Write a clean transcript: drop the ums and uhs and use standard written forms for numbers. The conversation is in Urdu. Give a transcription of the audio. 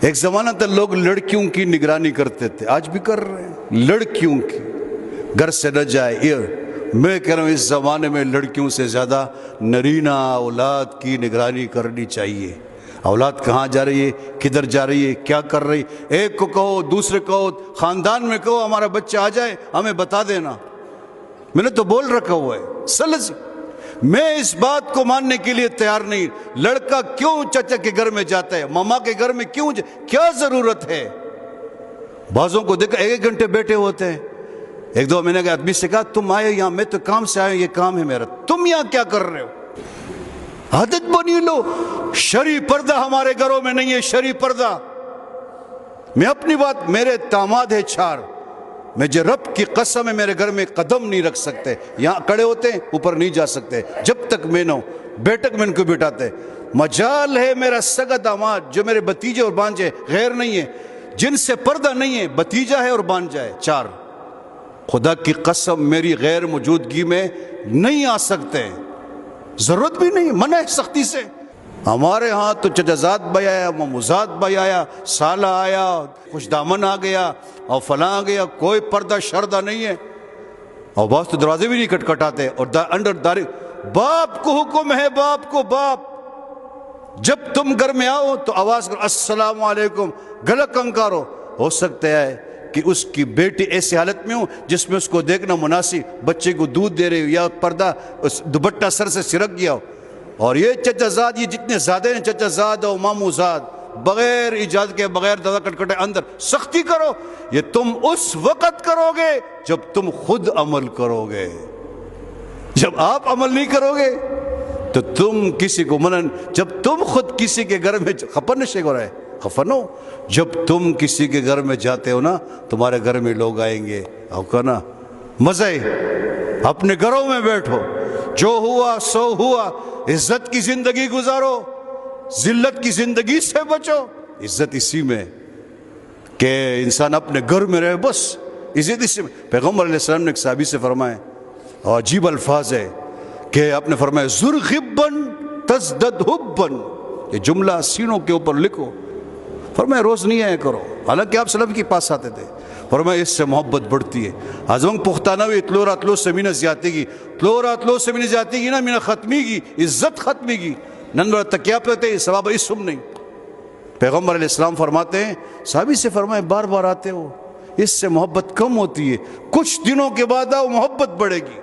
ایک زمانہ تھا لوگ لڑکیوں کی نگرانی کرتے تھے، آج بھی کر رہے ہیں، لڑکیوں کی گھر سے نہ جائے۔ میں کہہ رہا ہوں اس زمانے میں لڑکیوں سے زیادہ نرینہ اولاد کی نگرانی کرنی چاہیے۔ اولاد کہاں جا رہی ہے، کدھر جا رہی ہے، کیا کر رہی، ایک کو کہو، دوسرے کہو، خاندان میں کہو ہمارا بچہ آ جائے ہمیں بتا دینا۔ میں نے تو بول رکھا ہوا ہے سلس۔ میں اس بات کو ماننے کے لیے تیار نہیں، لڑکا کیوں چچا کے گھر میں جاتا ہے، ماما کے گھر میں کیوں کیا ضرورت ہے؟ بعضوں کو دیکھا ایک گھنٹے بیٹھے ہوتے ہیں۔ ایک دو میں نے کہا آدمی سے کہا تم آئے یہاں، میں تو کام سے آیا، یہ کام ہے میرا، تم یہاں کیا کر رہے ہو؟ عادت بنی لو۔ شرعی پردہ ہمارے گھروں میں نہیں ہے، شرعی پردہ۔ میں اپنی بات، میرے داماد ہے 4، میں جو رب کی قسم ہے میرے گھر میں قدم نہیں رکھ سکتے، یہاں کھڑے ہوتے ہیں اوپر نہیں جا سکتے جب تک میں نہ ہوں، بیٹک میں ان کو بٹھاتے۔ مجال ہے میرا سگا داماد جو میرے بھتیجے اور بانجے غیر نہیں ہے، جن سے پردہ نہیں ہے، بھتیجا ہے اور بانجا ہے 4، خدا کی قسم میری غیر موجودگی میں نہیں آ سکتے، ضرورت بھی نہیں، منع ہے سختی سے۔ ہمارے ہاں تو چچازاد بھائی آیا، مموزاد بھائی آیا، سالہ آیا، خوش دامن آ گیا اور فلاں آ گیا، کوئی پردہ شردہ نہیں ہے، اور بعض تو دروازے بھی نہیں کٹکھٹاتے، اور انڈر داری باپ کو حکم ہے، باپ کو، باپ جب تم گھر میں آؤ تو آواز کرو السلام علیکم، گلا کنکارو۔ ہو سکتا ہے کہ اس کی بیٹی ایسی حالت میں ہو جس میں اس کو دیکھنا مناسب، بچے کو دودھ دے رہے ہو یا پردہ دوپٹہ سر سے سرک گیا ہو، اور یہ چچا زاد، یہ جتنے زادے ہیں چچا زاد اور مامو زاد، بغیر اجازت کے، بغیر دادا کٹکھٹے اندر سختی کرو، یہ تم اس وقت کرو گے جب تم خود عمل کرو گے۔ جب آپ عمل نہیں کرو گے تو تم کسی کو منن، جب تم خود کسی کے گھر میں خفن نشے ہو رہے خفنو، جب تم کسی کے گھر میں جاتے ہو نا تمہارے گھر میں لوگ آئیں گے، او کہنا مزے، اپنے گھروں میں بیٹھو، جو ہوا سو ہوا، عزت کی زندگی گزارو، ذلت کی زندگی سے بچو۔ عزت اسی میں کہ انسان اپنے گھر میں رہے، بس عزت اسی میں۔ پیغمبر علیہ السلام نے ایک صحابی سے فرمائے، اور عجیب الفاظ ہے کہ آپ نے فرمایا زر غبن تزدد حبن، یہ جملہ سینوں کے اوپر لکھو۔ فرمایا روز نہیں آیا کرو، حالانکہ آپ سلام کے پاس آتے تھے، فرمایا اس سے محبت بڑھتی ہے۔ آزمانگ پختانہ وی اتلو راتلو سے مینہ زیادتی گی، تلو راتلو سے مینہ زیادتی گی نا، مینہ ختمی گی، عزت ختمی گی، ننبر تکیہ پہتے ہیں سباب اسم نہیں۔ پیغمبر علیہ السلام فرماتے ہیں، صحابی سے فرمائے بار بار آتے ہو، اس سے محبت کم ہوتی ہے، کچھ دنوں کے بعد آؤ محبت بڑھے گی۔